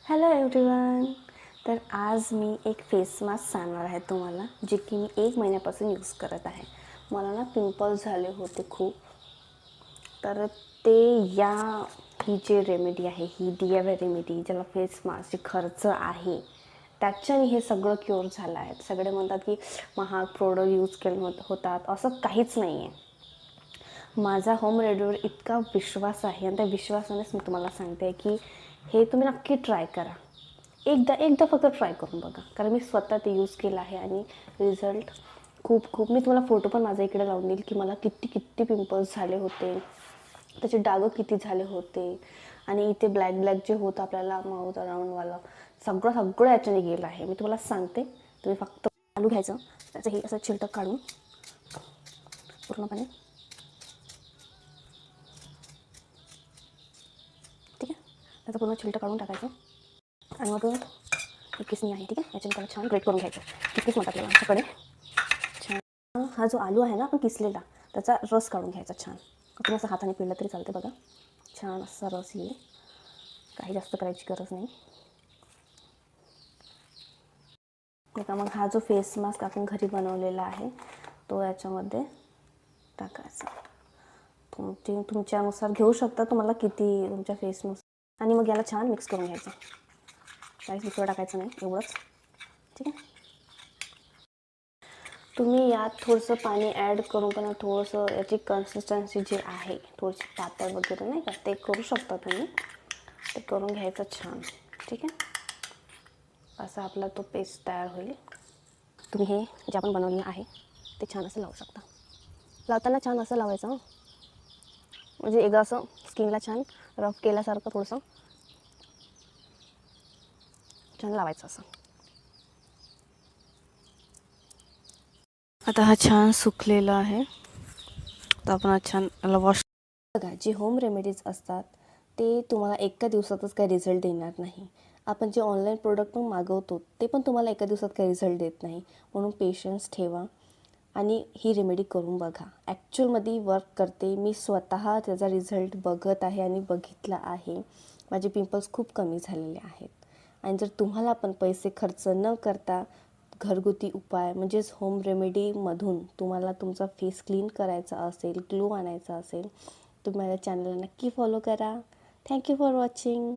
Hello everyone. तर आज मी एक फेस मास्क सांगणार आहे तुम्हाला, जे की मी 1 महिन्यापासून यूज करत आहे. मला ना पिंपल्स झाले होते खूप. तर ते ही जी रेमेडी आहे, ही DIY रेमेडी, ज्याला फेस मास्कचे खर्च आहे, त्याच्याने हे सगळं क्युअर झालं आहे. सगळे म्हणतात की महाग प्रोडक्ट यूज केले होतात, असं काहीच नाही आहे. माझा होम रेमेडीवर इतका विश्वास आहे आणि त्या विश्वासानेच मी तुम्हाला सांगते की हे तुम्ही नक्की ट्राय करा. एकदा फक्त ट्राय करून बघा, कारण मी स्वतः ते यूज केलं आहे आणि रिझल्ट खूप मी तुम्हाला फोटो पण माझ्या इकडे लावून देईल की मला किती पिंपल्स झाले होते, त्याचे डाग किती झाले होते आणि इथे ब्लॅक जे होतं आपल्याला माउथ अराउंडवाला सगळं याच्याने गेलं आहे. मी तुम्हाला सांगते, तुम्ही फक्त आलू घ्यायचं, त्याचं हे असं छिलटं काढून पूर्णपणे, ठीक आहे, त्याचं पूर्ण छिलटं काढून टाकायचं आणि मग एक किसणी आहे, ठीक आहे, याच्याने त्याला छान ग्रेट करून घ्यायचं. किसनीच म्हणतात त्याला आमच्याकडे. छान हा जो आलू आहे ना आपण किसलेला, त्याचा रस काढून घ्यायचा छान. तुम्ही असं हाताने पिळलं तरी चालते बघा. छान असा रस येईल, काही जास्त करायची गरज नाही. मग हा जो फेस मास्क आपण घरी बनवलेला आहे तो याच्यामध्ये टाकायचा. तुमच्यानुसार घेऊ शकता, तुम्हाला किती तुमच्या फेसनुसार. आणि मग याला छान मिक्स करून घ्यायचं. काहीच दुसरं टाकायचं नाही, एवढंच, ठीक आहे. तुम्ही यात थोडंसं पाणी ॲड करून पण थोडंसं याची कन्सिस्टन्सी जी आहे थोडीशी पातळ वगैरे नाही का, ते करू शकता तुम्ही. ते करून घ्यायचं छान, ठीक आहे. असा आपला तो पेस्ट तयार होईल. तुम्ही हे जे आपण बनवलेलं आहे ते छान असं लावू शकता. लावताना छान असं लावायचं, म्हणजे एकदा असं स्किनला छान रफ केल्यासारखं थोडंसं छान लावायचं असं. आता हा छान सुकलेला आहे, तर आपण हा छान याला वॉश. बघा, जे होम रेमेडीज असतात ते तुम्हाला एका दिवसातच काही रिझल्ट देणार नाही. आपण जे ऑनलाईन प्रोडक्ट पण मागवतो ते पण तुम्हाला एका दिवसात काही रिझल्ट देत नाही. म्हणून पेशन्स ठेवा आणि ही रेमेडी करून बघा. ॲक्च्युअलमध्ये वर्क करते. मी स्वतः त्याचा रिझल्ट बघत आहे आणि बघितला आहे. माझे पिंपल्स खूप कमी झालेले आहेत. आणि जर तुम्हाला पण पैसे खर्च न करता घरगुती उपाय म्हणजेच होम रेमेडीमधून तुम्हाला तुमचा फेस क्लीन करायचा असेल, ग्लो आणायचा असेल, तुम्ही माझ्या चॅनलला नक्की फॉलो करा. Thank you for watching.